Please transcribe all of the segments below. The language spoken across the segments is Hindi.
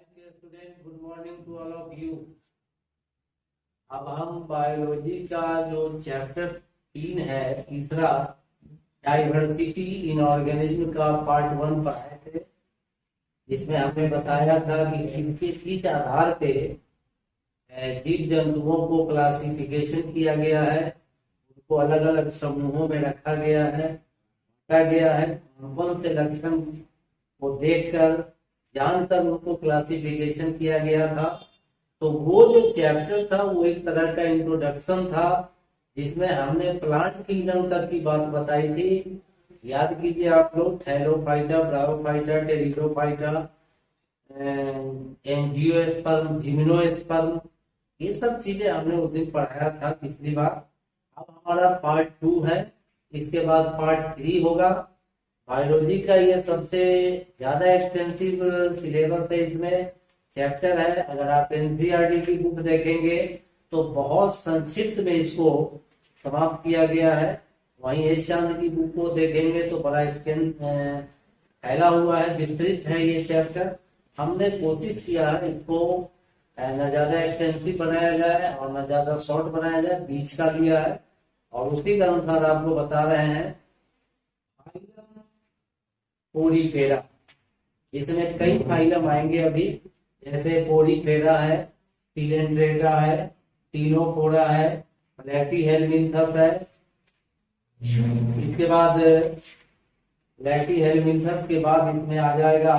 के student, good morning to all of you. अब हम बायोलॉजी का जो चैप्टर 3 है, तीसरा, डाइवर्सिटी इन ऑर्गेनिज्म का पार्ट 1 पढ़ाए थे, जिसमें हमने बताया था कि इनके किस आधार पे जीव जंतुओं को क्लासिफिकेशन किया गया है, उनको अलग अलग समूहों में रखा गया है, कौन से लक्षण को देखकर जानकर उनको क्लासिफिकेशन किया गया था। तो वो जो चैप्टर था वो एक तरह का इंट्रोडक्शन था, जिसमें हमने प्लांट किंगडम तक की बात बताई थी। याद कीजिए आप लोग, Thallophyta, bryophyta, pteridophyta, angiosperm, gymnosperm, ये सब चीजें हमने उस दिन पढ़ाया था पिछली बार। अब हमारा पार्ट 2 है, इसके बाद पार्ट 3 होगा। बायोलॉजी का ये सबसे ज्यादा एक्सटेंसिव सिलेबस है, इसमें चैप्टर है। अगर आप एनसीईआरटी की बुक देखेंगे तो बहुत संक्षिप्त में इसको समाप्त किया गया है। वहीं एस चांद की बुक को देखेंगे तो बड़ा एक्सटेंड फैला हुआ है, विस्तृत है ये चैप्टर। हमने कोशिश किया है इसको न ज्यादा एक्सटेंसिव बनाया जाए और न ज्यादा शॉर्ट बनाया जाए, बीच का लिया है और उसी के अनुसार आपको बता रहे हैं। पोरीफेरा, इसमें कई फाइलम आएंगे अभी, जैसे पोरीफेरा है, सिलेंड्रेटा है, टीनोफोरा है, प्लेटीहेलमिन्थस है। इसके बाद प्लेटीहेलमिन्थस के बाद इसमें आ जाएगा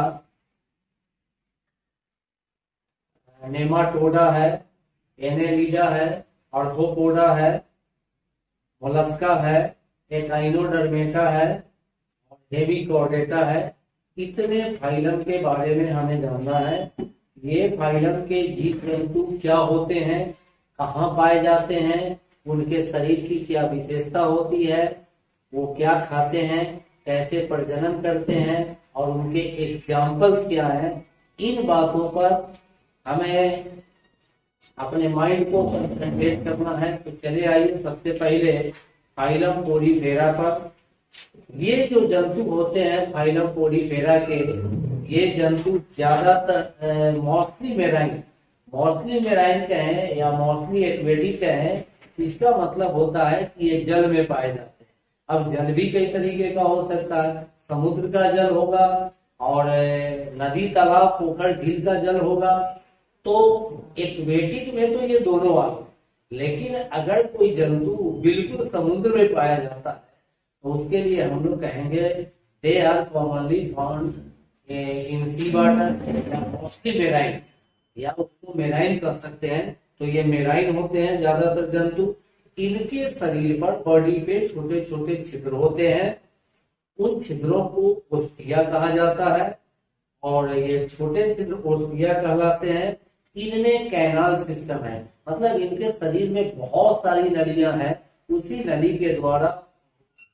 नेमाटोडा है, एनेलिडा है, आर्थ्रोपोडा है, मोलस्का है, एकाइनोडर्मेटा है, हेमिकॉर्डेटा है। इतने फाइलम के बारे में हमें जानना है। ये फाइलम के जीव जंतु क्या होते हैं, कहाँ पाए जाते हैं, उनके शरीर की क्या विशेषता होती है, वो क्या खाते हैं, कैसे प्रजनन करते हैं और उनके एग्जाम्पल क्या हैं, इन बातों पर हमें अपने माइंड को कंसंट्रेट करना है। तो चले आइए, सबसे पहले फाइलम पोरीफेरा पर। ये जो जंतु होते हैं फाइलम पोरीफेरा के, ये जंतु ज्यादातर मोस्टली मेराइन कहें या मोस्टली एक्वेटिक कहें, इसका मतलब होता है कि ये जल में पाए जाते हैं। अब जल भी कई तरीके का हो सकता है, समुद्र का जल होगा और नदी, तालाब, पोखर, झील का जल होगा। तो एक्वेटिक में तो ये दोनों आ गए, लेकिन अगर कोई जंतु बिल्कुल समुद्र में पाया जाता है तो उसके लिए हम लोग कहेंगे they are commonly found in sea water या मोस्टली मेराइन, या उसको मेराइन कर सकते हैं। तो ये मेराइन होते हैं ज्यादातर जंतु। इनके शरीर पर, बॉडी पे छोटे छोटे छिद्र होते हैं। उन छिद्रों को ओस्टिया कहा जाता है और ये छोटे छिद्र ओस्टिया कहलाते हैं। इनमें कैनाल सिस्टम है, मतलब इनके शरीर में बहुत सारी नलियां हैं। उसी नली के द्वारा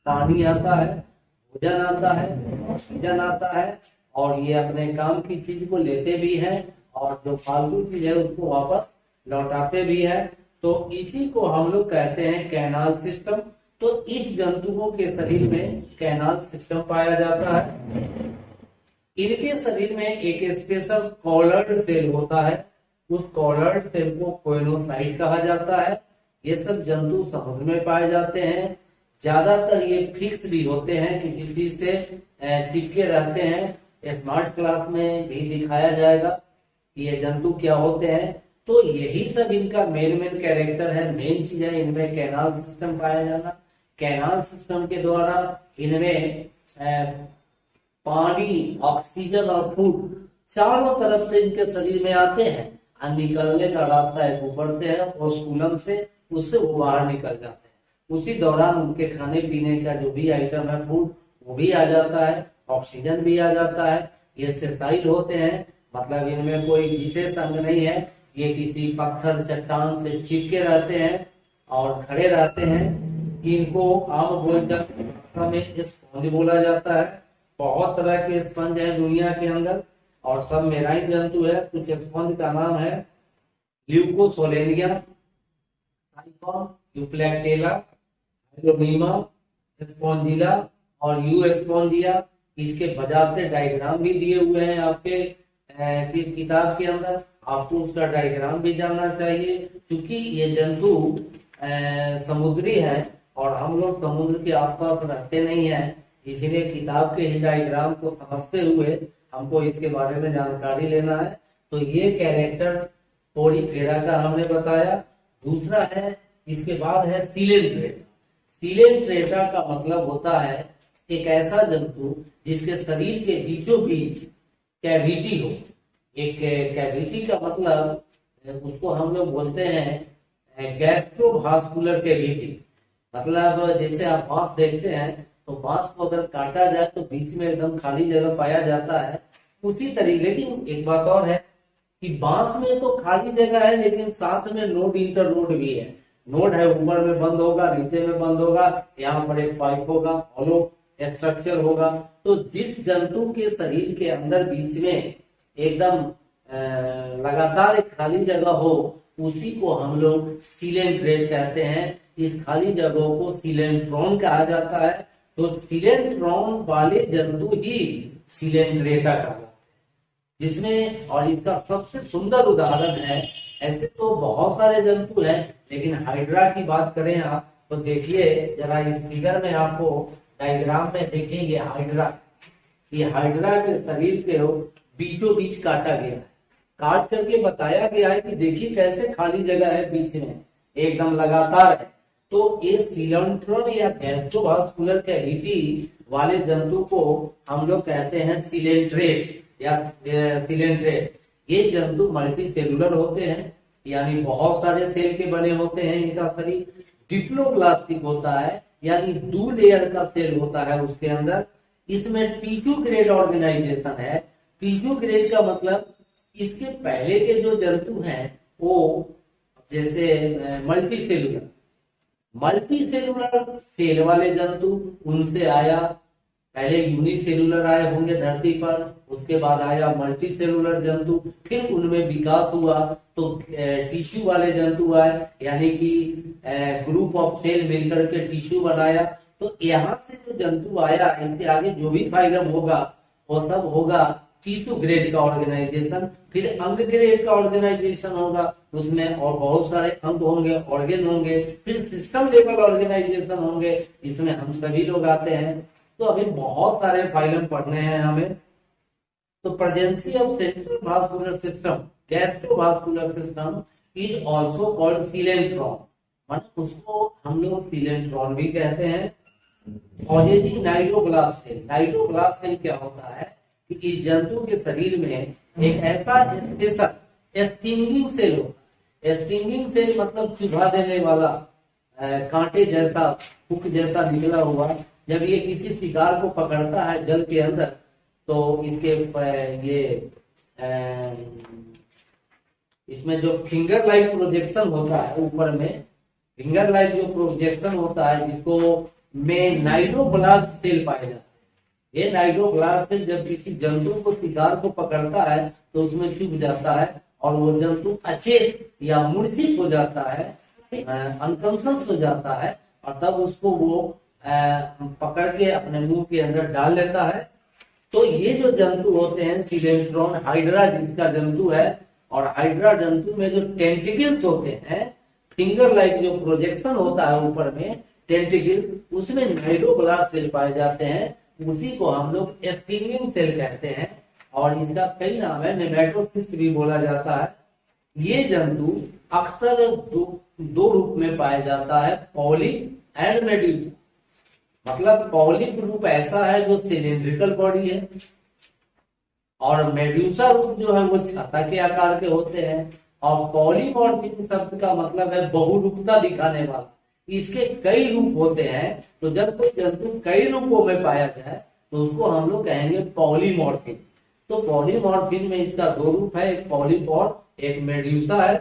पानी आता है, भोजन आता है, ऑक्सीजन आता है और ये अपने काम की चीज को लेते भी हैं और जो फालतू चीज है उसको वापस लौटाते भी है। तो इसी को हम लोग कहते हैं कैनाल सिस्टम। तो इस जंतुओं के शरीर में कैनाल सिस्टम पाया जाता है। इनके शरीर में एक स्पेशल कॉलर्ड सेल होता है, उस कॉलर्ड सेल को कोइनोसाइट कहा जाता है। ये सब जंतु समुद्र में पाए जाते हैं। ज्यादातर ये फिक्स भी होते हैं कि जिस चीज से चिपके रहते हैं। स्मार्ट क्लास में भी दिखाया जाएगा कि ये जंतु क्या होते हैं। तो यही सब इनका मेन कैरेक्टर है, मेन चीज है इनमें कैनाल सिस्टम पाया जाना। कैनाल सिस्टम के द्वारा इनमें पानी, ऑक्सीजन और फूड चारों तरफ से इनके शरीर में आते हैं। निकलने का रास्ता है ऊपर से है, ओस्कुलम से, उससे वो बाहर निकल जाते हैं। उसी दौरान उनके खाने पीने का जो भी आइटम है, फूड, वो भी आ जाता है, ऑक्सीजन भी आ जाता है। ये सेसाइल होते हैं, मतलब इनमें कोई विशेष अंग नहीं है। ये किसी पत्थर, चट्टान से चिपके रहते हैं और खड़े रहते हैं। इनको आम बोलचाल में स्पंज बोला जाता है। बहुत तरह के स्पंज है दुनिया के अंदर और सब मेराइन जंतु है। कुछ स्पंज का नाम है ल्यूकोसोलेनिया, यूप्लैक्टेला, हाइड्रोमीमा, स्पॉन्जिला और यू स्पॉन्जिया। इसके बाजाबते डायग्राम भी दिए हुए हैं आपके कि किताब के अंदर आपको उसका डायग्राम भी जानना चाहिए, क्योंकि ये जंतु समुद्री है और हम लोग समुद्र के आसपास रहते नहीं है, इसलिए किताब के ही डायग्राम को समझते हुए हमको इसके बारे में जानकारी लेना है। तो ये कैरेक्टर पोरीफेरा का हमने बताया। दूसरा है, इसके बाद है सीलेंट्रेटा। सीलेंट्रेटा का मतलब होता है एक ऐसा जंतु जिसके शरीर के बीचों बीच कैविटी हो। एक कैविटी का मतलब उसको हम लोग बोलते हैं गैस्ट्रोवास्कुलर कैविटी। मतलब जैसे आप बांस देखते हैं तो बांस को अगर काटा जाए तो बीच में एकदम खाली जगह पाया जाता है, उसी तरीके। लेकिन एक बात और है कि बांस में तो खाली जगह है, लेकिन साथ में नोड इंटर नोड भी है। नोड है, ऊपर में बंद होगा, नीचे में बंद होगा, यहाँ पर एक पाइप होगा, हॉलो स्ट्रक्चर होगा। तो जिस जंतु के शरीर के अंदर बीच में एकदम लगातार एक खाली जगह हो, उसी को हम लोग सीलेंट्रेट कहते हैं। इस खाली जगह को सीलेंट्रॉन कहा जाता है। तो सीलेंट्रॉन वाले जंतु ही सीलेंट्रेटा कहलाते हैं, जिसमें, और इसका सबसे सुंदर उदाहरण है, ऐसे तो बहुत सारे जंतु हैं, लेकिन हाइड्रा की बात करें आप तो देखिए जरा इस फिगर में, आपको डायग्राम में देखिए, ये हाइड्रा के शरीर के बीचों बीच काटा गया है। काट करके बताया गया है कि देखिए कैसे खाली जगह है बीच में, एकदम लगातार है। तो ये सीलेंट्रॉन या गैस्ट्रोवास्कुलर कैविटी वाले जंतु को हम लोग कहते हैं सीलेंट्रेट या सीलेंट्रेट। ये जंतु मल्टी सेलुलर होते हैं, यानी बहुत सारे सेल के बने होते हैं। इनका शरीर डिप्लोब्लास्टिक होता है, यानी 2 लेयर का सेल होता है उसके अंदर। इसमें टिश्यू ग्रेड ऑर्गेनाइजेशन है। टिश्यू ग्रेड का मतलब इसके पहले के जो जंतु हैं वो जैसे मल्टी सेलुलर सेल वाले जंतु, उनसे आया। पहले यूनिसेलुलर आए होंगे धरती पर, उसके बाद आया मल्टी सेलुलर जंतु, फिर उनमें विकास हुआ तो टिश्यू वाले जंतु आए, यानी कि ग्रुप ऑफ सेल मिलकर के टिश्यू बनाया। तो यहाँ से जो जंतु आया, इससे आगे जो भी फाइलम होगा वो सब होगा टिश्यू ग्रेड का ऑर्गेनाइजेशन। फिर अंग ग्रेड का ऑर्गेनाइजेशन होगा, उसमें और बहुत सारे अंग होंगे, ऑर्गेन होंगे। फिर सिस्टम लेवल ऑर्गेनाइजेशन होंगे, जिसमें हम सभी लोग आते हैं। तो अभी बहुत सारे फाइलम पढ़ने हैं हमें। तो presence of central vascular system, gastrovascular system is also called coelenteron, मतलब उसको हम लोग सीलेंट्रॉन भी कहते हैं। और ये जी नाइट्रोब्लास्ट सेल क्या होता है कि इस जंतु के शरीर में एक ऐसा स्टिंगिंग सेल होता है। स्टिंगिंग सेल मतलब चुभा देने वाला, कांटे जैसा, हुक जैसा निकला हुआ। जब ये किसी शिकार को पकड़ता है जल के अंदर, तो इसके ये इसमें जो फिंगर लाइक प्रोजेक्शन होता है ऊपर में, फिंगर लाइक जो प्रोजेक्शन होता है, जिसको में नाइट्रोब्लास्ट सेल पाए जाते हैं। ये नाइट्रोब्लास्ट सेल जब किसी जंतु को, शिकार को पकड़ता है तो उसमें चुभ जाता है और वो जंतु अचेत या मूर्छित हो जाता है, अनकॉन्शियस हो जाता है, और तब उसको वो पकड़ के अपने मुंह के अंदर डाल लेता है। तो ये जो जंतु होते हैं सीलेंट्रॉन, हाइड्रा जिसका जंतु है, और हाइड्रा जंतु में जो टेंटिकल्स होते हैं, फिंगर लाइक जो प्रोजेक्शन होता है ऊपर में टेंटिकल, उसमें नाइट्रोब्लास्ट सेल पाए जाते हैं। उसी को हम लोग स्टिंगिंग सेल कहते हैं, और इनका कई नाम है, नेमेटोसिस्ट भी बोला जाता है। ये जंतु अक्सर दो रूप में पाया जाता है, पॉलिप एंड मेड्यूसा। मतलब पॉलिप रूप ऐसा है जो सिलिंड्रिकल बॉडी है, और मेड्यूसा रूप जो है वो छाता के आकार के होते हैं। और पॉलीमॉर्फिज्म शब्द का मतलब है बहुरूपता दिखाने वाला। इसके कई रूप होते हैं, तो जब कोई जंतु कई रूपों में पाया जाए तो उसको हम लोग कहेंगे पॉलीमॉर्फिज्म। तो पॉलीमॉर्फिज्म में इसका 2 रूप है, एक पॉलिप और एक मेड्यूसा है।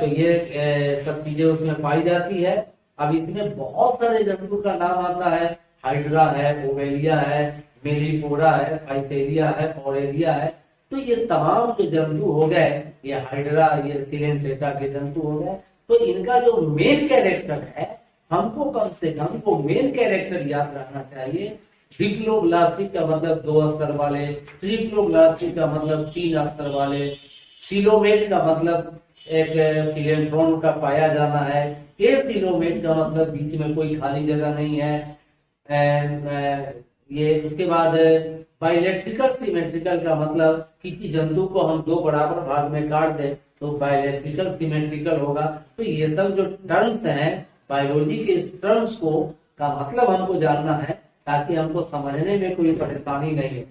तो ये सब चीजें उसमें पाई जाती है। अब इसमें बहुत सारे जंतु का नाम आता है, हाइड्रा है, ओवेलिया है, मेलिपोरा है, फाइसेरिया है, ऑरेलिया है। तो ये तमाम जो जंतु हो गए, ये हाइड्रा, ये सीलेंट्रेटा के जंतु हो गए। तो इनका जो मेन कैरेक्टर है, हमको कम से कम वो मेन कैरेक्टर याद रखना चाहिए डिप्लोब्लास्टिक का मतलब 2 अस्तर वाले, ट्रिप्लोब्लास्टिक का मतलब 3 अस्तर वाले, सिलोमेट का मतलब एक इलेक्ट्रॉन का पाया जाना है, एसिलोमेट का मतलब बीच में कोई खाली जगह नहीं है। ये उसके बाद बाइलेक्ट्रिकल सिमेट्रिकल का मतलब किसी जंतु को हम 2 बराबर भाग में काट दें तो बाइलेक्ट्रिकल सिमेट्रिकल होगा। तो ये सब जो टर्म्स हैं बायोलॉजी के टर्म्स को का मतलब हमको जानना है ताकि हमको समझने में कोई परेशानी नहीं है।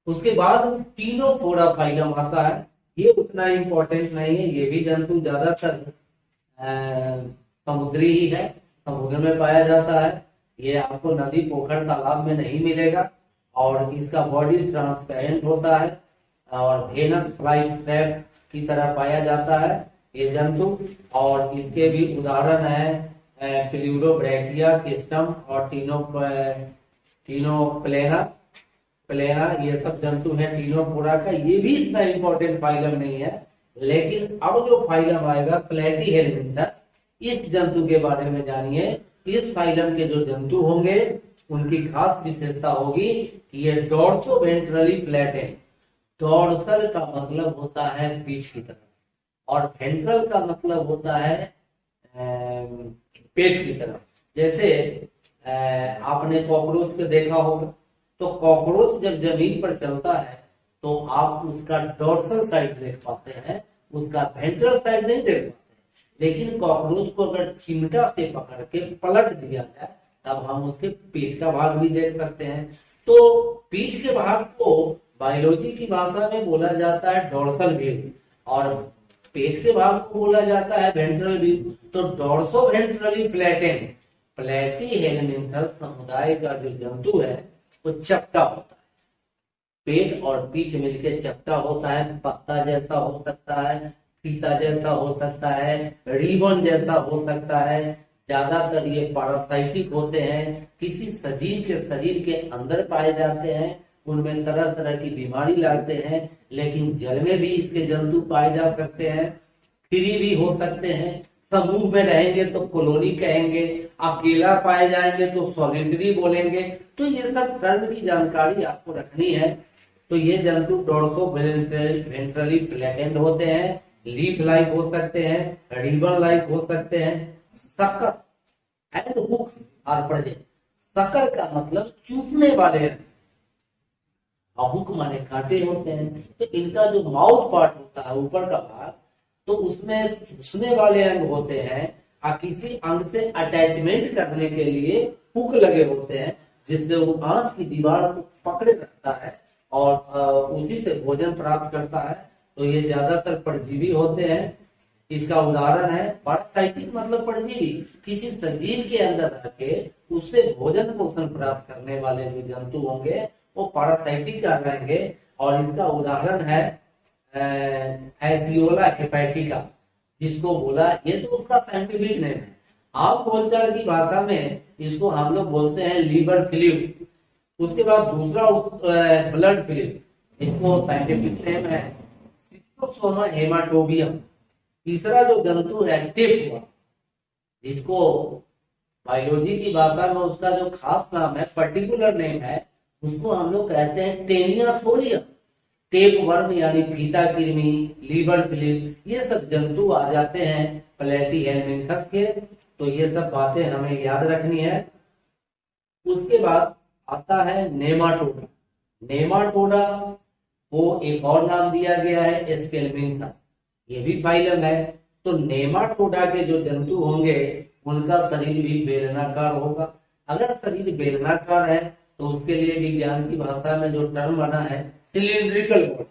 उसके बाद टीनोफोरा फाइलम आता है, ये उतना इम्पोर्टेंट नहीं है, ये भी जंतु ज्यादातर समुद्री ही है, समुद्र में पाया जाता है। ये आपको नदी पोखर तालाब में नहीं मिलेगा और इसका बॉडी ट्रांसपेरेंट होता है और वेनस फ्लाई ट्रैप की तरह पाया जाता है ये जंतु। और इसके भी उदाहरण है फ्लूरोब्रैकिया, किस्टम और टीनोप्लेना ये सब जंतु है टीनोफोरा का। ये भी इतना इंपॉर्टेंट फाइलम नहीं है, लेकिन अब जो फाइलम आएगा प्लेटीहेलमिंथस, इस जंतु के बारे में जानिए। इस फाइलम के जो जंतु होंगे उनकी खास विशेषता होगी कि ये डॉर्सोवेंट्रली फ्लैटेन, डॉर्सल का मतलब होता है पीठ की तरफ और वेंट्रल का मतलब होता है पेट की तरफ। जैसे आपने कॉकरोच को देखा होगा, तो कॉकरोच जब जमीन पर चलता है तो आप उसका डॉर्सल साइड देख पाते हैं, उसका वेंट्रल साइड नहीं देख पाते। लेकिन कॉकरोच को अगर चिमटा से पकड़ के पलट दिया जाए तब हम उसके पीठ का भाग भी देख सकते हैं। तो पीठ के भाग को बायोलॉजी की भाषा में बोला जाता है डॉर्सल व्यू और पेट के भाग को बोला जाता है वेंट्रल व्यू। तो डॉर्सोवेंट्रली फ्लैटेन प्लेटीहेलमिंथस समुदाय का जो जंतु है वो चपटा होता है, पेट और पीठ मिलकर चपटा होता है, पत्ता जैसा हो सकता है, फीता जैसा हो सकता है, रिबन जैसा हो सकता है। ज्यादातर ये पैरासाइटिक होते हैं, किसी सजीव के शरीर के अंदर पाए जाते हैं, उनमें तरह तरह की बीमारी लाते हैं। लेकिन जल में भी इसके जंतु पाए जा सकते हैं, फ्री भी हो सकते हैं। समूह में रहेंगे तो कॉलोनी कहेंगे, अकेला पाए जाएंगे तो सॉलिटरी बोलेंगे। तो ये सब टर्म की जानकारी आपको रखनी है। तो ये जंतु डॉर्सोवेंट्रली फ्लैटेंड होते हैं, लीफ लाइक हो सकते हैं, रिबन लाइक हो सकते हैं। सक्कर एंड हुक आर प्रेजेंट। सक्कर का मतलब चूसने वाले हैं, हुक माने कांटे होते हैं। तो इनका जो माउथ पार्ट होता है ऊपर का भाग, तो उसमें चूसने वाले अंग होते हैं और किसी अंग से अटैचमेंट करने के लिए हुक लगे होते हैं, जिससे वो आंत की दीवार को पकड़े रखता है और उसी से भोजन प्राप्त करता है। तो ये ज्यादातर परजीवी होते हैं। इसका उदाहरण है पैरासाइटिक मतलब परजीवी, किसी सजीव के अंदर रखे उससे भोजन पोषण प्राप्त करने वाले जो जंतु होंगे वो पैरासाइटिक रहेंगे। और इसका उदाहरण है एपियोला हेपेटिका, जिसको बोला, ये तो उसका साइंटिफिक नेम है। आप बोलचाल की भाषा में इसको हम लोग बोलते हैं लीवर फ्लू। उसके बाद दूसरा ब्लड फ्लू, इसको साइंटिफिक नेम है स्किज़ोफ्रेनिया हेमाटोबियम। तीसरा जो जंतु है टेपवर्म, जिसको बायोलॉजी की भाषा में उसका जो खास नाम है, पर्टिकुलर नेम है, उसको हम लोग कहते हैं टेनियाथोरियम। टेपवर्म यानी फीता कृमि, लीवर फ्लू, ये सब जंतु आ जाते हैं प्लेटीहेलमिंथस के। तो ये सब बातें हमें याद रखनी है। उसके बाद आता है नेमाटोडा। नेमाटोडा को एक और नाम दिया गया है एस्केलमिंथस, ये भी फाइलम है। तो नेमाटोडा के जो जंतु होंगे उनका शरीर भी बेलनाकार होगा। अगर शरीर बेलनाकार है तो उसके लिए विज्ञान की भाषा में जो टर्म बना है सिलिंड्रिकल बॉडी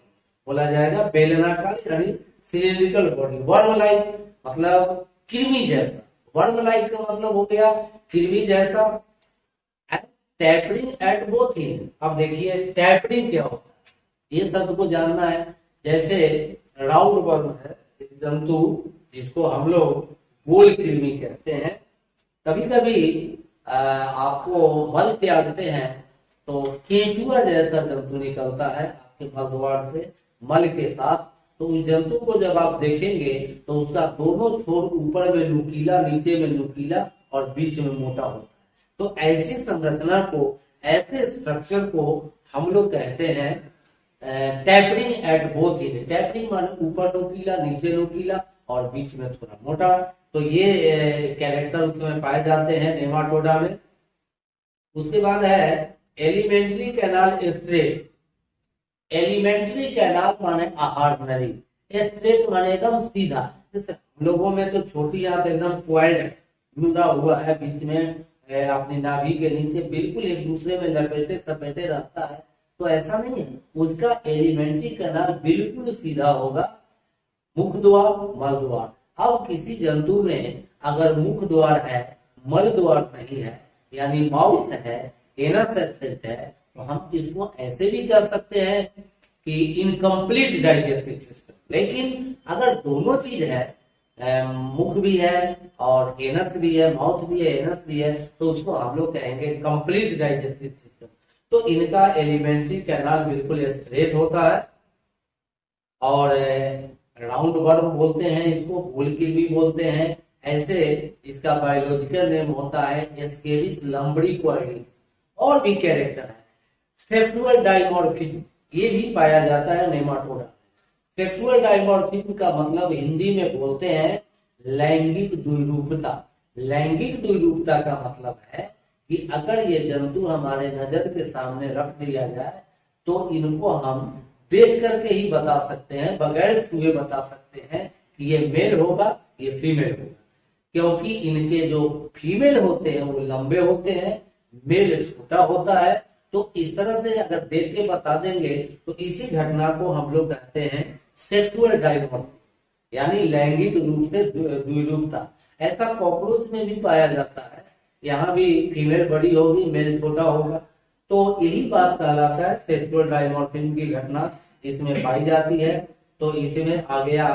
बोला जाएगा, बेलनाकार यानी सिलिंड्रिकल बॉडी। वर्म लाइक मतलब कृमि जैसा, वर्म लाइक का मतलब हो गया कृमि जैसा। टैपरिंग एट बोथ एंड, अब देखिए टैपरिंग क्या होता है, ये शब्द को जानना है। जैसे राउंड वर्म है जंतु, जिसको हम लोग गोल कृमि कहते हैं। कभी कभी आपको मल त्यागते हैं तो केंचुआ जैसा जंतु निकलता है आपके मल द्वार से मल के साथ। तो उस जंतु को जब आप देखेंगे तो उसका दोनों छोर ऊपर में नुकीला, नीचे में नुकीला और बीच में मोटा होता है। तो ऐसी संरचना को ऐसे स्ट्रक्चर को हम लोग कहते हैं tapering at both and. Tapering माने ऊपर नुकीला, नीचे नुकीला और बीच में थोड़ा मोटा। तो ये कैरेक्टर उसमें पाए जाते हैं नेमाटोडा में। उसके बाद है alimentary canal straight. Alimentary canal माने आहार नली, स्ट्रेट माने एकदम सीधा। हम लोगों में तो छोटी आंत एकदम क्वाइल्ड जुड़ा हुआ है, बीच में अपनी नाभि के नीचे बिल्कुल एक दूसरे में लपेटे सपेटे रहता है, तो ऐसा नहीं है। उसका एलिमेंट्री कैनाल बिल्कुल सीधा होगा, मुख द्वार मल द्वार। अब किसी जंतु में अगर मुख द्वार है, मल द्वार नहीं है, यानी माउथ है, एनस एक्सेट है, तो हम इसको ऐसे भी कर सकते हैं कि इनकम्प्लीट डाइजेस्टिव सिस्टम। लेकिन अगर दोनों चीज है, मुख भी है और एनस भी है, माउथ भी है, एनस भी है, तो उसको हम लोग कहेंगे कंप्लीट डाइजेस्टिव सिस्टम। तो इनका एलिमेंट्री कैनाल बिल्कुल स्ट्रेट होता है और राउंड वर्म बोलते हैं इसको, बुलकिल भी बोलते हैं। ऐसे इसका बायोलॉजिकल नेम होता है एस्केरिस लम्बरिक्वाइडी। और भी कैरेक्टर है सेक्सुअल डाइमॉर्फिज्म, ये भी पाया जाता है नेमाटोडा। सेक्सुअल डाइमॉर्फिज्म का मतलब हिंदी में बोलते हैं लैंगिक द्विरूपता। लैंगिक द्विरूपता का मतलब है कि अगर ये जंतु हमारे नजर के सामने रख दिया जाए तो इनको हम देख करके ही बता सकते हैं, बगैर छुए बता सकते हैं कि ये मेल होगा, ये फीमेल होगा। क्योंकि इनके जो फीमेल होते हैं वो लंबे होते हैं, मेल छोटा होता है। तो इस तरह से अगर देख के बता देंगे तो इसी घटना को हम लोग कहते हैं सेक्सुअल डाइमॉर्फिज्म, यानी लैंगिक रूप से द्विरूपता। ऐसा कॉकरोच में भी पाया जाता है, यहाँ भी फीमेल बड़ी होगी, मेल छोटा होगा। तो यही बात कहलाता है सेक्सुअल डाइमॉर्फिज्म की घटना इसमें पाई जाती है। तो इसमें आ गया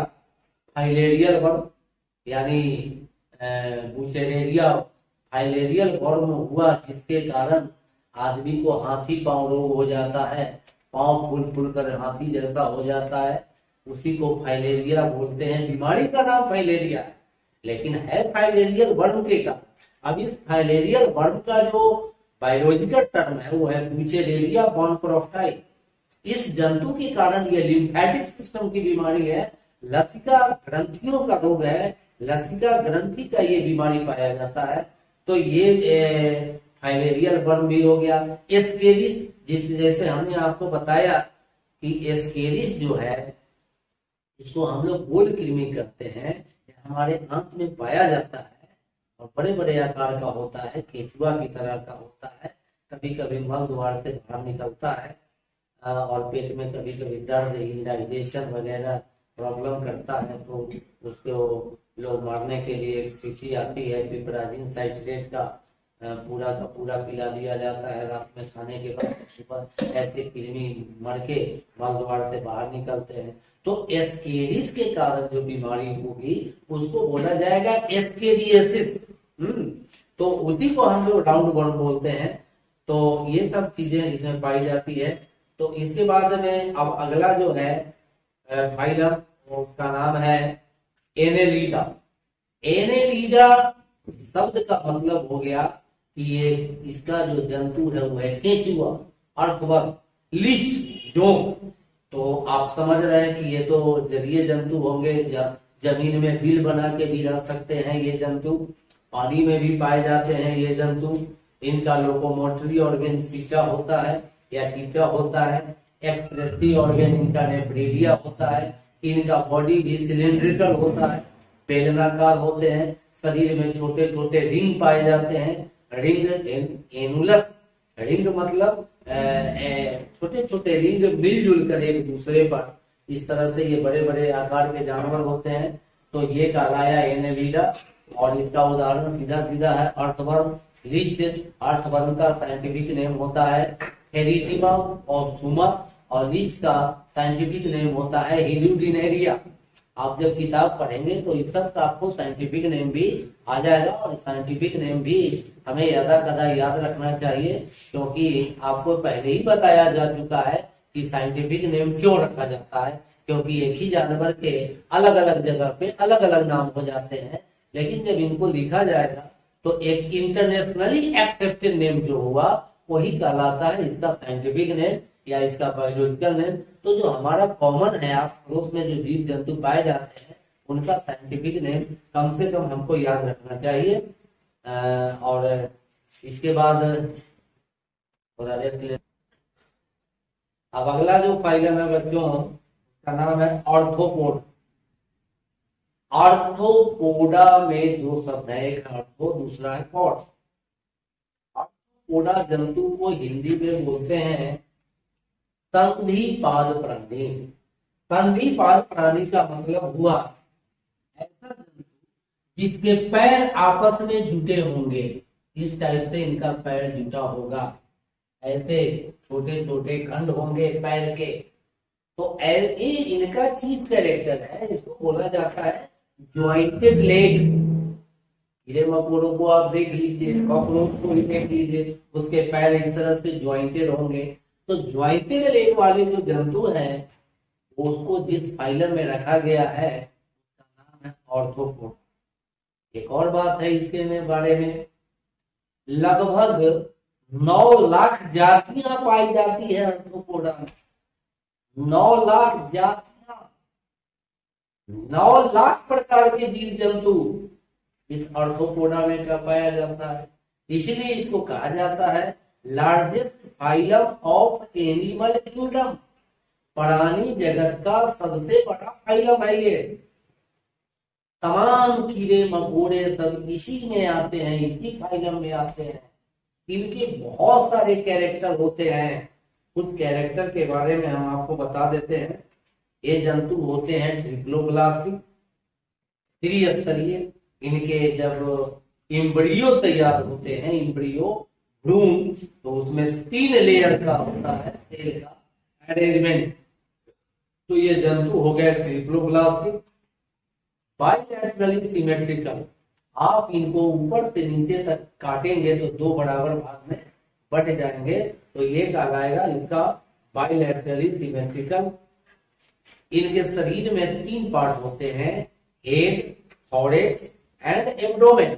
फाइलेरियल वर्म, यानी बुचेरेरिया फाइलेरियल वर्म हुआ, जिसके कारण आदमी को हाथी पांव रोग हो जाता है, पांव फूल फूल कर हाथी जैसा हो जाता है, उसी को फाइलेरिया बोलते हैं। बीमारी का नाम फाइलेरिया है, लेकिन है फाइलेरियल वर्म के कारण। अब इस फाइलेरियल वर्म का जो बायोलॉजिकल टर्म है वो है बुचेरेरिया बॉनक्रोफ्टाई। इस जंतु के कारण ये लिम्फेटिक सिस्टम की बीमारी है, लसिका ग्रंथियों का रोग है, लसिका ग्रंथि का ये बीमारी पाया जाता है। तो ये फाइलेरियल वर्म भी हो गया। एस्केरिस, जैसे हमने आपको बताया कि एस्केरिस जो है इसको हम लोग गोल कृमि करते हैं, हमारे आंत में पाया जाता है और बड़े बड़े आकार का होता है, केचुआ की तरह का होता है। कभी कभी मल द्वार से बाहर निकलता है और पेट में कभी कभी दर्द, इंडाइजेशन वगैरह प्रॉब्लम करता है, तो उसको लोग मारने के लिए एक शीशी आती है, पिपराजिन साइट्रेट का पूरा पिला दिया जाता है रात में खाने के बाद। सुबह ऐसे कृमि मर के मल द्वार से बाहर निकलते हैं। तो एस्केरिस के कारण जो बीमारी होगी उसको बोला जाएगा एस्केरियोसिस। तो उसी को हम लोग राउंड वर्म बोलते हैं। तो ये सब चीजें इसमें पाई जाती है। तो इसके बाद में अब अगला जो है फाइलम, उसका नाम है एनेलिडा। एनेलिडा शब्द का मतलब हो गया कि ये इसका जो जंतु है वो है केचुआ, अर्थवर्म, लीच, जोंक। तो आप समझ रहे हैं कि ये तो जलीय जंतु होंगे, जमीन में बिल बना के भी रह सकते हैं ये जंतु, पानी में भी पाए जाते हैं ये जंतु। इनका लोकोमोटरी ऑर्गन टीका होता है या टीका होता है, एक्सप्रेसिव ऑर्गन इनका नेफ्रेलिया होता है। इनका बॉडी भी सिलिंड्रिकल होता है, बेलनाकार होते हैं, शरीर में छोटे छोटे रिंग पाए जाते हैं, रिंग एनुलस। रिंग मतलब छोटे छोटे रिंग मिलजुल कर एक दूसरे पर, इस तरह से ये बड़े बड़े आकार के जानवर होते हैं। तो ये कहलाया एनेलिडा। और इसका उदाहरण सीधा सीधा है अर्थवर्म, लीच। अर्थवर्म का साइंटिफिक नेम होता है हेरिजिमा और सुमा, और लीच का साइंटिफिक नेम होता है हिरुडिनेरिया। आप जब किताब पढ़ेंगे तो इस सब का आपको साइंटिफिक नेम भी आ जाएगा, और साइंटिफिक नेम भी हमें यदा कदा याद रखना चाहिए, क्योंकि आपको पहले ही बताया जा चुका है कि साइंटिफिक नेम क्यों रखा जाता है। क्योंकि एक ही जानवर के अलग अलग जगह पे अलग अलग नाम हो जाते हैं, लेकिन जब इनको लिखा जाएगा तो एक इंटरनेशनली एक्सेप्टेड नेम जो हुआ वही कहलाता है इसका साइंटिफिक नेम या इसका बायोलॉजिकल नेम। तो जो हमारा कॉमन है, आप पड़ोस में जो जीव जंतु पाए जाते हैं उनका साइंटिफिक नेम कम से कम हमको याद रखना चाहिए। और इसके बाद थोड़ा रेस्ट ले। अब अगला जो फाइलम है बच्चों, उसका नाम है ऑर्थोपोड। आर्थ्रोपोडा में दो शब्द है, एक आर्थो दूसरा है पॉड। आर्थ्रोपोडा जंतु को हिंदी में बोलते हैं संधिपाद प्राणी। संधिपाद प्राणी का मतलब हुआ ऐसा जंतु जिसके पैर आपस में जुटे होंगे, इस टाइप से इनका पैर जुटा होगा, ऐसे छोटे छोटे खंड होंगे पैर के। तो ये इनका चीफ कैरेक्टर है, इसको बोला जाता है ज्वाइंटेड लेग। कीड़े मकोड़ों को आप देख लीजिए, कॉकरोच को भी देख लीजिए, उसके पैर इस तरह से ज्वाइंटेड होंगे। तो ज्वाइंटेड लेग वाले जो जंतु हैं उसको जिस फाइलम में रखा गया है उसका नाम है ऑर्थोपोड। एक और बात है इसके में बारे में, लगभग 9 लाख जातियां पाई जाती है आर्थ्रोपोडा में। 9 लाख जातियां, 9 लाख प्रकार के जीव जंतु इस आर्थ्रोपोडा में का पाया जाता है। इसलिए इसको कहा जाता है largest phylum of animal kingdom. प्राणी जगत का सबसे बड़ा फाइलम है ये। तमाम कीड़े मकोड़े सब इसी में आते हैं, इसी फाइलम में आते हैं। इनके बहुत सारे कैरेक्टर होते हैं, उस कैरेक्टर के बारे में हम आपको बता देते हैं। ये जंतु होते हैं ट्रिप्लोब्लास्टिक, त्रिस्तरीय। इनके जब एम्ब्रियो तैयार होते हैं, एम्ब्रियो भ्रूण, तो उसमें 3 लेयर का होता है सेल का अरेंजमेंट। तो ये जंतु हो गए ट्रिप्लोब्लास्टिक। बाइलैटरली सिमेट्रिकल, आप इनको ऊपर से नीचे तक काटेंगे तो 2 बराबर भाग में बट जाएंगे, तो ये कहलाएगा इसका बाइलैटरली सिमेट्रिकल। इनके शरीर में 3 पार्ट होते हैं, head, thorax and abdomen.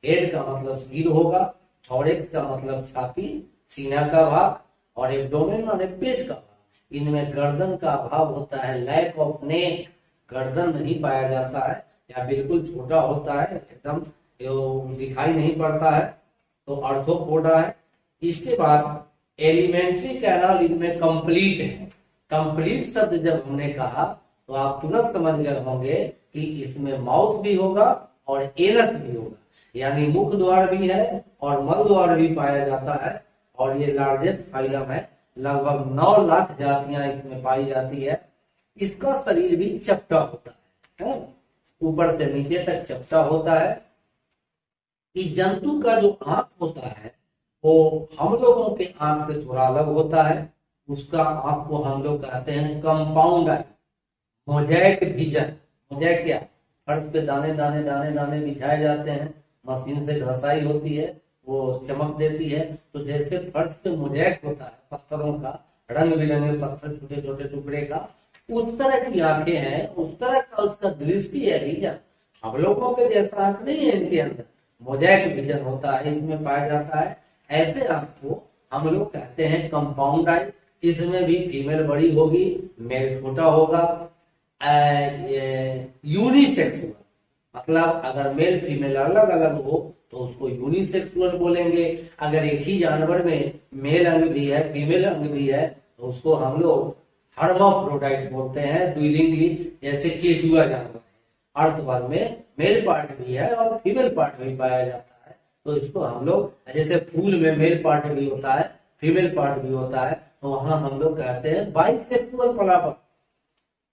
Head का मतलब सिर होगा, थॉरेक्स का मतलब छाती सीना का भाग, और एब्डोमेन माने पेट का भाग। इनमें गर्दन का अभाव होता है, लैक ऑफ नेक, गर्दन नहीं पाया जाता है या बिल्कुल छोटा होता है, एकदम दिखाई नहीं पड़ता है। तो आर्थ्रोपोडा है। इसके बाद एलिमेंट्री कैनाल इनमें कंप्लीट है। कंप्लीट शब्द जब हमने कहा तो आप तुरंत समझ गए होंगे कि इसमें माउथ भी होगा और एनस भी होगा, यानी मुख द्वार भी है और मल द्वार भी पाया जाता है। और ये लार्जेस्ट फाइलम है, लगभग 9 लाख जातियां इसमें पाई जाती है। इसका शरीर भी चपटा होता है, ऊपर से नीचे तक चपटा होता है। इस जंतु का जो आंख होता है वो हम लोगों के आंख से थोड़ा अलग होता है। उसका आंख को हम लोग कहते हैं कंपाउंड आई, मोज़ेक विजन। मोज़ेक क्या, फर्श पे दाने दाने दाने दाने बिछाए जाते हैं, मशीन से घसाई होती है, वो चमक देती है। तो जैसे फर्श पे मोज़ेक होता है पत्थरों का, रंग बिरंगे पत्थर छोटे छोटे टुकड़े का, उस तरह की आंखें हैं, उस तरह का उसका दृष्टि है विजन। हम लोगों के जैसा आंख नहीं है इनके अंदर, मोज़ेक विजन होता है, इसमें पाया जाता है। ऐसे आंख को हम लोग कहते हैं कंपाउंड आई। इसमें भी फीमेल बड़ी होगी, मेल छोटा होगा। यूनिसेक्सुअल मतलब अगर मेल फीमेल अलग अलग हो तो उसको यूनिसेक्सुअल बोलेंगे। अगर एक ही जानवर में मेल अंग भी है फीमेल अंग भी है तो उसको हम लोग हर्माफ्रोडाइट बोलते हैं द्विलिंगी। जैसे केचुआ जानवर है, अर्थवर्म में मेल पार्ट भी है और फीमेल पार्ट भी पाया जाता है। तो इसको हम लोग, जैसे फूल में मेल पार्ट भी होता है फीमेल पार्ट भी होता है, तो वहां हम लोग कहते हैं बाइसेक्सुअल फ्लावर।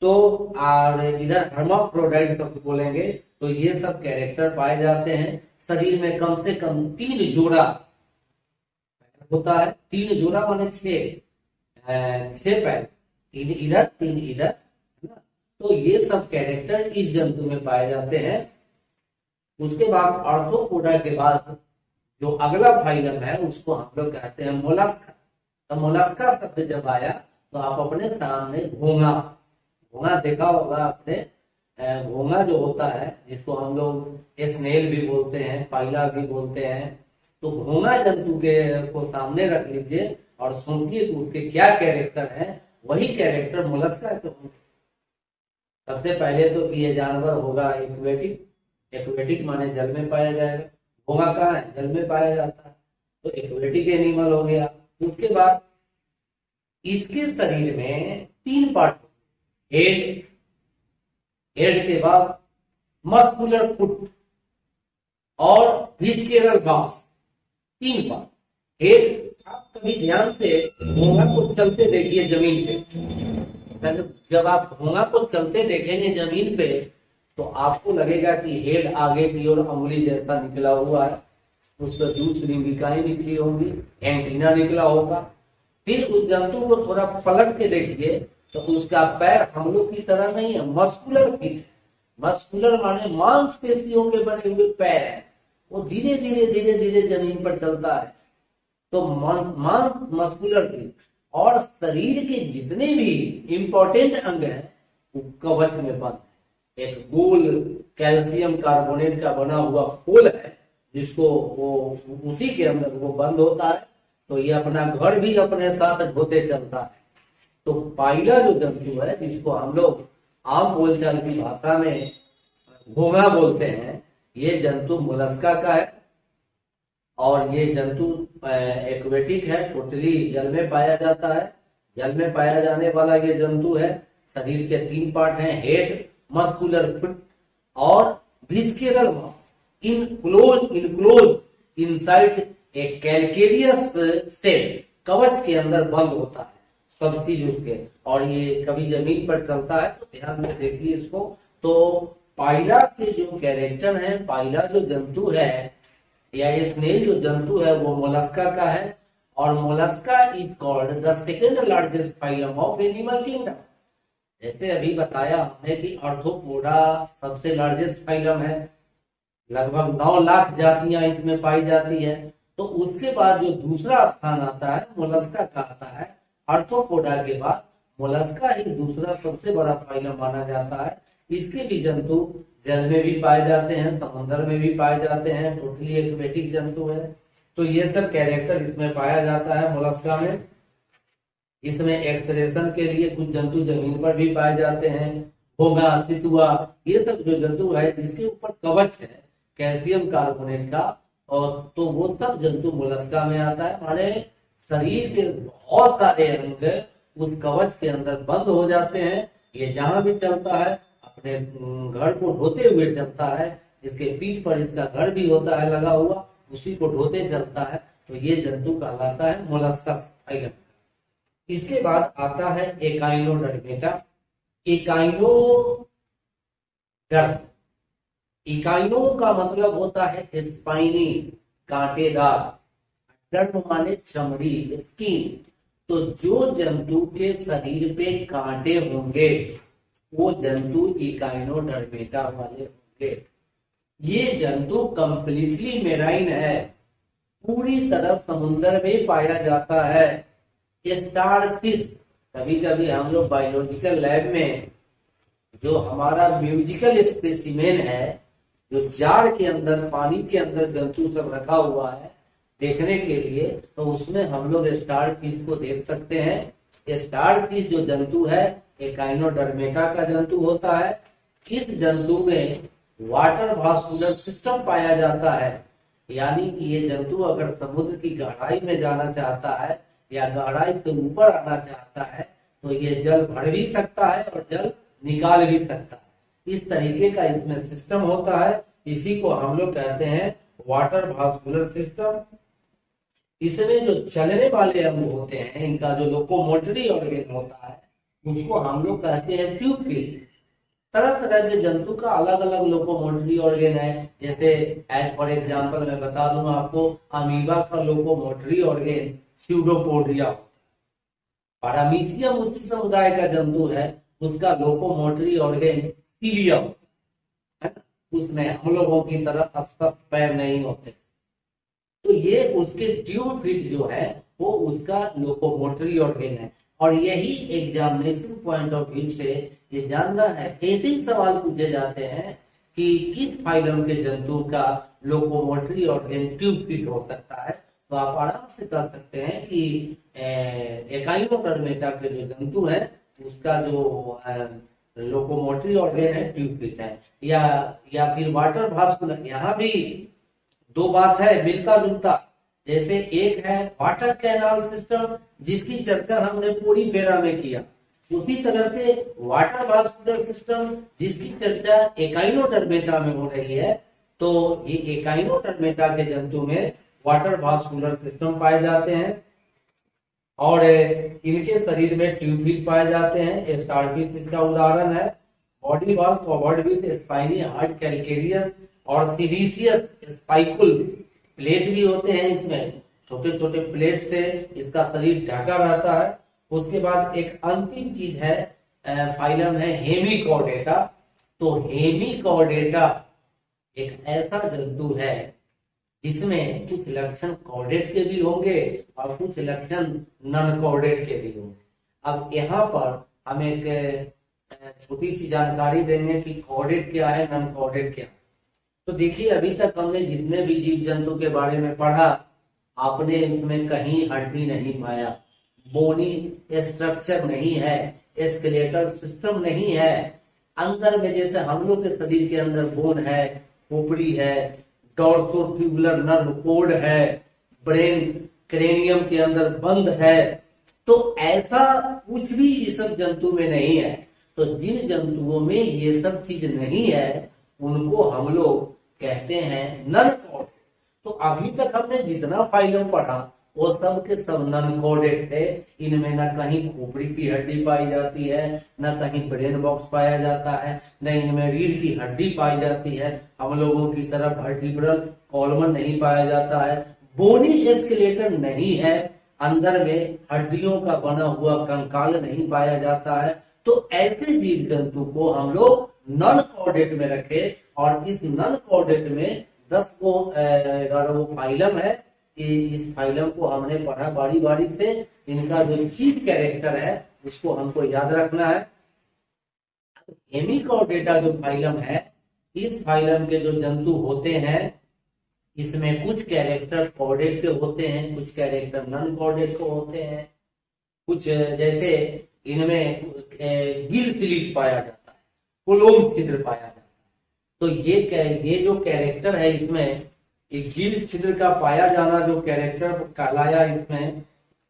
तो और इधर हर्माफ्रोडाइट सब बोलेंगे। तो ये सब कैरेक्टर पाए जाते हैं। शरीर में कम से कम 3 जोड़ा होता है। 3 जोड़ा माने 6 पैर, 3 इधर 3 इधर, है ना। तो ये सब कैरेक्टर इस जंतु में पाए जाते हैं। उसके बाद आर्थ्रोपोडा के बाद जो अगला फाइलम है उसको हम लोग कहते हैं मोलस्का। तो मोलस्का शब्द जब आया तो आप अपने सामने घोंगा देखा होगा आपने। घोंगा जो होता है जिसको हम लोग स्नेल भी बोलते हैं, पाइला भी बोलते हैं, तो घोंघा जंतु के को सामने रख लीजिए और सोचिए कि उसके क्या कैरेक्टर है, वही कैरेक्टर मोलस्का के होंगे। सबसे पहले तो ये जानवर होगा एक्वेटिक, एक्वेटिक माने जल में पाया जाएगा। घोंघा कहाँ है? जल में पाया जाता है, तो एक्वेटिक एनिमल हो गया। उसके बाद इसके शरीर में 3 पार्ट, हेड, हेड के बाद मस्कुलर फुट और विस्केरल बाउंड, 3 पार्ट। हेड, आप कभी ध्यान से घोंघा को चलते देखिए जमीन पे, जब आप घोंघा को चलते देखेंगे जमीन पे तो आपको लगेगा कि हेड आगे की ओर अंगुली जैसा निकला हुआ है, उस पर दूसरी निकाय निकली होंगी, एंटीना निकला होगा। फिर उस जंतु को थोड़ा पलट के देखिए तो उसका पैर हम लोग की तरह नहीं है, मस्कुलर फीट है। मस्कुलर माने मांसपेशियों के बने हुए पैर है, वो धीरे धीरे धीरे धीरे जमीन पर चलता है। तो मस्कुलर फीट, और शरीर के जितने भी इंपॉर्टेंट अंग हैं वो कवच में बंद है। एक गोल कैल्शियम कार्बोनेट का बना हुआ खोल है जिसको वो उसी के अंदर वो बंद होता है, तो ये अपना घर भी अपने साथ ढोते चलता है। तो पाइला जो जंतु है, जिसको हम लोग आम बोलचाल की भाषा में घोंघा बोलते हैं, ये जंतु मोलस्का का है और ये जंतु एक्वेटिक है, टोटली जल में पाया जाता है। जल में पाया जाने वाला ये जंतु है। शरीर के 3 पार्ट हैं, हेड, मस्कुलर फुट और visceral enclose inside a calcareous shell, कवच के अंदर बंद होता है सब चीज उसके, और ये कभी जमीन पर चलता है। तो ध्यान से देखिए इसको। तो पाइला के जो कैरेक्टर है, पाइला जो जंतु है या स्नेल जो जंतु है वो मोलस्का का है, और Mollusca is called the second largest phylum of animal kingdom. जैसे अभी बताया हमने कि आर्थ्रोपोडा सबसे लार्जेस्ट फाइलम है, लगभग 9 लाख जातियां इसमें पाई जाती है। तो उसके बाद जो दूसरा स्थान आता है मोलस्का का आता है। आर्थ्रोपोडा के बाद मोलस्का ही दूसरा सबसे बड़ा फाइलम माना जाता है। इसके भी जंतु जल में भी पाए जाते हैं, समुद्र में भी पाए जाते हैं, टोटली एक्वेटिक जंतु है। तो ये सब कैरेक्टर इसमें पाया जाता है मोलस्का में। इसमें एक्सक्रेशन के लिए कुछ जंतु जमीन पर भी पाए जाते हैं, घोंघा, सितुआ, ये सब जो जंतु है जिसके ऊपर कवच है कैल्शियम कार्बोनेट का, और तो वो सब जंतु मोलस्का में आता है। हमारे शरीर के बहुत सारे अंग उस कवच के अंदर बंद हो जाते हैं। ये जहां भी चलता है अपने घर को ढोते हुए चलता है, इसके पीठ पर इसका घर भी होता है लगा हुआ, उसी को ढोते चलता है। तो ये जंतु कहलाता है मोलस्का फाइलम। इसके बाद आता है एकाइनोडर्मेटा। इकाइनो का मतलब होता है स्पाइनी, कांटेदार, डर्म माने चमड़ी, स्किन। तो जो जंतु के शरीर पे कांटे होंगे वो जंतु इकाइनोडर्मेटा वाले होंगे। ये जंतु कंप्लीटली मेराइन है, पूरी तरह समुद्र में पाया जाता है। स्टारफिश, कभी कभी हम लोग बायोलॉजिकल लैब में जो हमारा म्यूजिकल स्पेसिमेन है, जो जार के अंदर पानी के अंदर जंतु सब रखा हुआ है देखने के लिए, तो उसमें हम लोग स्टारफिश को देख सकते हैं। स्टारफिश जो जंतु है एकाइनोडर्मेटा का जंतु होता है। इस जंतु में वाटर वास्कुलर सिस्टम पाया जाता है, यानी कि ये जंतु अगर समुद्र की गहराई में जाना चाहता है या गहराई से ऊपर आना चाहता है तो ये जल भर भी सकता है और जल निकाल भी सकता है। इस तरीके का इसमें सिस्टम होता है। इसी को हम लोग कहते हैं वाटर वास्कुलर सिस्टम। इसमें जो चलने वाले अंग होते हैं, इनका जो लोकोमोटरी ऑर्गन होता है, उसको हम लोग कहते हैं ट्यूबफिल। तरह तरह के जंतु का अलग अलग लोकोमोटरी ऑर्गन है। जैसे एज फॉर एग्जाम्पल मैं बता दूं आपको, अमीबा का लोकोमोटरी ऑर्गन स्यूडोपोडिया। पैरामीशियम उच्च समुदाय का जंतु है, उसका लोकोमोटरी ऑर्गन सीलियम है। उसमें हम लोगों की तरह सख्त पैर नहीं होते। तो ये उसके ट्यूबफिल जो है वो उसका लोकोमोटरी ऑर्गन है। और यही एग्जामिनेशन पॉइंट ऑफ व्यू से ये जानना है, ऐसे ही सवाल पूछे जाते हैं कि किस फाइलम के जंतु का लोकोमोटरी ऑर्गेन ट्यूब फिट हो सकता है। तो आप आराम से कह सकते हैं कि एकाइनोडर्मेटा के जो जंतु है उसका जो लोकोमोटरी ऑर्गेन है ट्यूब फिट है। या फिर वाटर भास्कुलर, यहाँ भी दो बात है मिलता जुलता। जैसे एक है वाटर कैनाल सिस्टम जिसकी चर्चा हमने पूरी पेरा में किया, उसी तरह से वाटर भास्कुलर सिस्टम जिसकी चर्चा एकाइनोडर्मेटा में हो रही है। तो ये एकाइनोडर्मेटा के जंतु में वाटर भास्कुलर सिस्टम पाए जाते हैं और इनके शरीर में ट्यूब फिट पाए जाते हैं। स्टार्फिश इसका उदाहरण है। Body wall covered with spiny hard calcareous और सिलिशियस स्पाइकुल प्लेट भी होते हैं। इसमें छोटे छोटे प्लेट से इसका शरीर ढका रहता है। उसके बाद एक अंतिम चीज है, फाइलम है हेमिकॉर्डेटा। तो हेमिकॉर्डेटा एक ऐसा जंतु है जिसमें कुछ लक्षण कॉर्डेट के भी होंगे और कुछ लक्षण नॉन कॉर्डेट के भी होंगे। अब यहाँ पर हम एक छोटी सी जानकारी देंगे कि कॉर्डेट क्या है, नॉन कॉर्डेट क्या है। तो देखिए, अभी तक हमने जितने भी जीव जंतु के बारे में पढ़ा, आपने इसमें कहीं हड्डी नहीं पाया, बोनी स्ट्रक्चर नहीं है, स्केलेटल सिस्टम नहीं है। अंदर में जैसे हम लोग के शरीर के अंदर बोन है, खोपड़ी है, डॉर्सोट्यूबुलर नर्व कोड है, ब्रेन क्रेनियम के अंदर बंद है, तो ऐसा कुछ भी इस सब जंतु में नहीं है। तो जिन जंतुओं में ये सब चीज नहीं है उनको हम लोग कहते हैं नॉन कॉर्डेट। तो अभी तक हमने जितना फाइलम पढ़ा वो सब के सब नॉन कॉर्डेट थे। इनमें न कहीं खोपड़ी की हड्डी पाई जाती है, न कहीं ब्रेन बॉक्स पाया जाता है, न इनमें रीढ़ की हड्डी पाई जाती है। हम लोगों की तरफ वर्टिब्रल कॉलमन नहीं पाया जाता है, बोनी स्केलेटन नहीं है, अंदर में हड्डियों का बना हुआ कंकाल नहीं पाया जाता है। तो ऐसे जीव जंतु को हम लोग नॉन कॉर्डेट में रखे और इस नॉन कॉर्डेट में 10 को 11 वो फाइलम है। इस फाइलम को हमने पढ़ा बारी बारी से। इनका जो चीफ कैरेक्टर है उसको हमको याद रखना है। हेमिकॉर्डेटा जो फाइलम है, इस फाइलम के जो जंतु होते हैं इसमें कुछ कैरेक्टर कॉर्डेट के होते हैं, कुछ कैरेक्टर नॉन कॉर्डेट के होते हैं। कुछ जैसे इनमें गिल स्लिट पाया जाता है, कुलोम छिद्र पाया जाता है। तो ये जो कैरेक्टर है इसमें गिल छिद्र का पाया जाना जो कैरेक्टर कहलाया, इसमें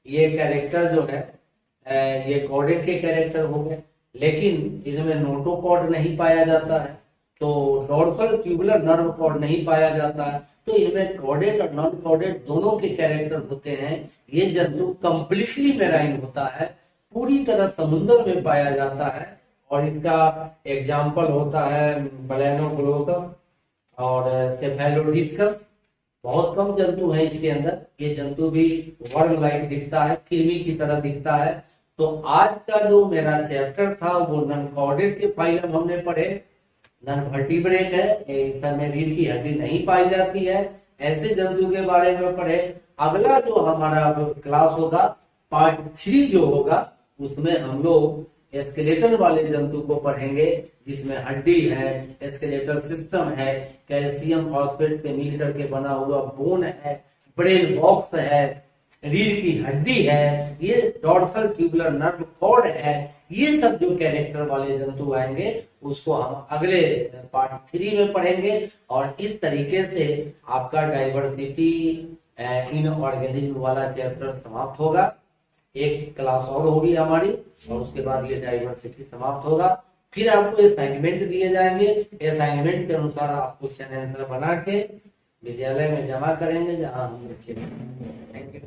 ये कैरेक्टर जो है ये कॉर्डेट के कैरेक्टर हो गए। लेकिन इसमें नोटोकॉर्ड नहीं पाया जाता है, तो डोर्सल ट्यूबुलर नर्व कॉर्ड नहीं पाया जाता है। तो इनमें कॉर्डेट और नॉन कॉर्डेट दोनों के कैरेक्टर होते हैं। ये जंतु कंप्लीटली मेराइन होता है, पूरी तरह समुद्र में पाया जाता है। और इसका एग्जाम्पल होता है बलेनोग्लोसम और सेफेलोडिस्कस। बहुत कम जंतु है इसके अंदर। ये जंतु भी वर्म लाइक दिखता है, कृमि की तरह दिखता है। तो आज का जो मेरा चैप्टर था वो नॉन कॉर्डेट के फाइलम हमने पढ़े। नॉन वर्टिब्रेट है, इसमें रीढ़ की हड्डी नहीं पाई जाती है, ऐसे जंतु के बारे में पढ़े। अगला जो हमारा क्लास होगा पार्ट 3 जो होगा उसमें हम लोग स्केलेटन वाले जंतु को पढ़ेंगे, जिसमें हड्डी है, स्केलेटल सिस्टम है, कैल्शियम फॉस्फेट से मिल करके बना हुआ बोन है, ब्रेन बॉक्स है, रीढ़ की हड्डी है, ये डॉर्सल ट्यूबुलर नर्व कॉर्ड है। ये सब जो कैरेक्टर वाले जंतु आएंगे उसको हम अगले पार्ट 3 में पढ़ेंगे। और इस तरीके से आपका डाइवर्सिटी इन ऑर्गेनिज्म वाला चैप्टर समाप्त होगा। एक क्लास और होगी हमारी और उसके बाद ये डाइवर्सिटी समाप्त होगा। फिर आपको असाइनमेंट दिए जाएंगे, असाइनमेंट के अनुसार आप क्वेश्चन आंसर बना के विद्यालय में जमा करेंगे, जहाँ हम बच्चे। Thank you.